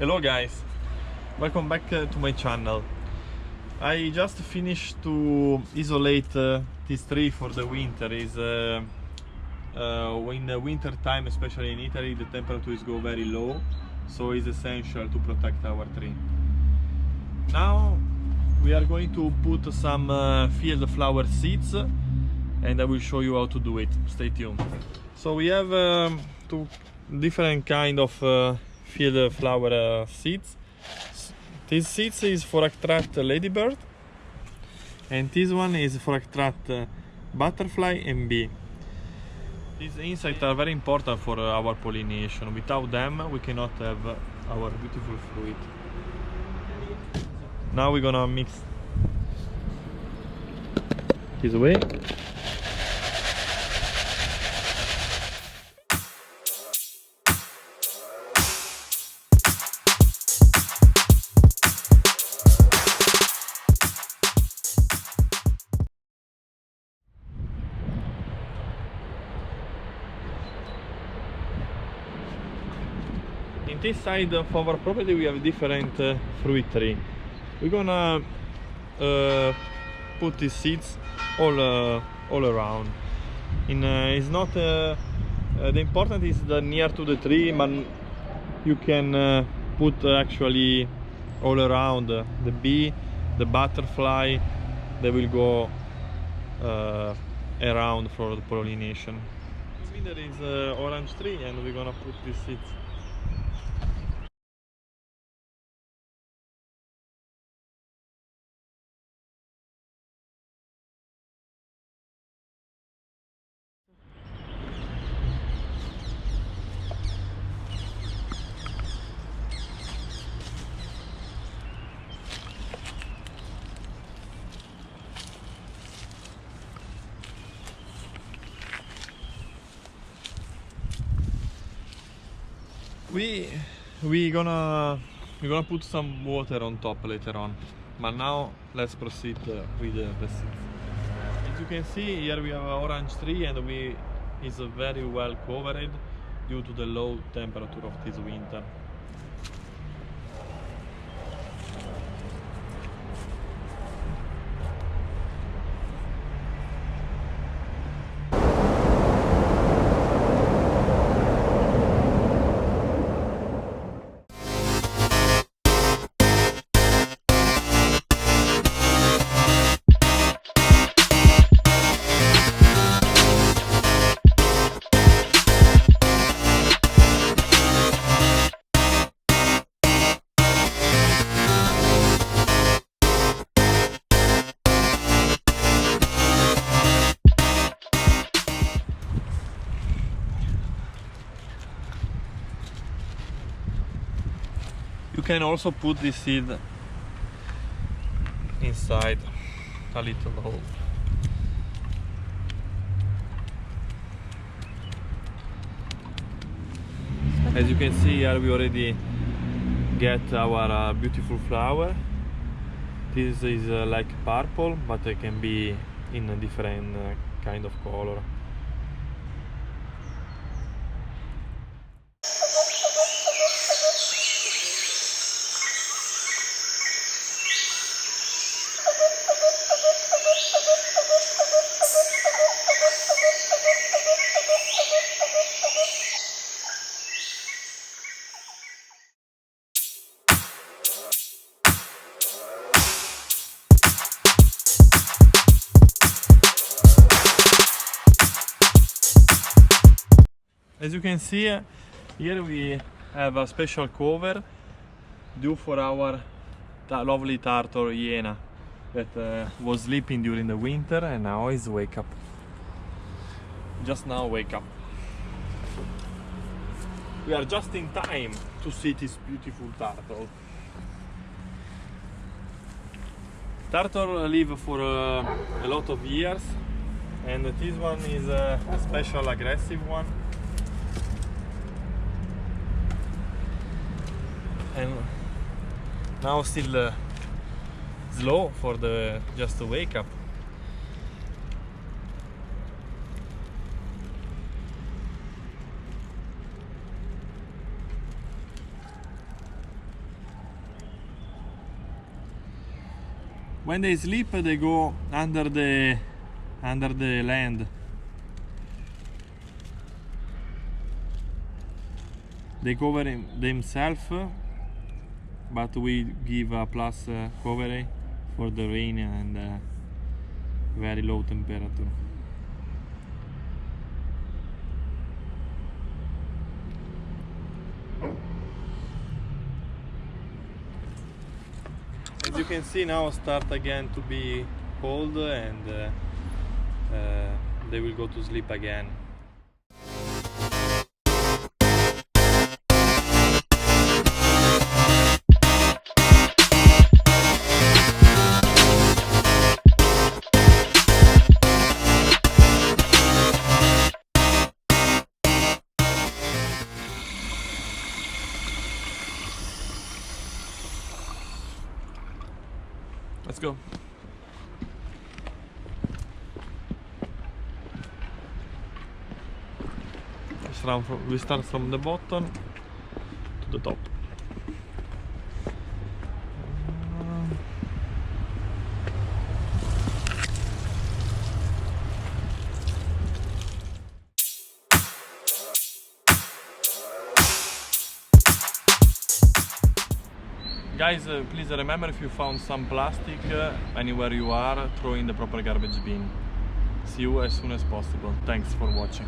Hello guys, welcome back to my channel. I just finished to isolate this tree for the winter. In the winter time, especially in Italy, the temperatures go very low, so it's essential to protect our tree. Now we are going to put some field flower seeds and I will show you how to do it. Stay tuned. So we have two different kind of field flower seeds. This seeds is for attract ladybird, and this one is for attract butterfly and bee. These insects are very important for our pollination. Without them we cannot have our beautiful fruit. Now we're gonna mix this way. In this side of our property we have different fruit tree. We're gonna put these seeds all around. It's not the important is the near to the tree, but you can put actually all around the bee, the butterfly. They will go around for the pollination. There is an orange tree, and we're gonna put these seeds. We're gonna put some water on top later on, but now let's proceed with the seeds. As you can see, here we have an orange tree, and is very well covered due to the low temperature of this winter. You can also put this seed inside a little hole. As you can see here, we already get our beautiful flower. This is like purple, but it can be in a different kind of color. As you can see, here we have a special cover due for our lovely turtle hyena that was sleeping during the winter and now is wake up. Just now wake up. We are just in time to see this beautiful turtle. Turtle live for a lot of years, and this one is a special aggressive one. And now still slow for the just to wake up. when they sleep, they go under the land. They cover themselves, but we give a plus coverage for the rain and very low temperature. As you can see, now start again to be cold, and they will go to sleep again. Let's go. We start from the bottom to the top. Guys, please remember, if you found some plastic anywhere you are, throw in the proper garbage bin. See you as soon as possible. Thanks for watching.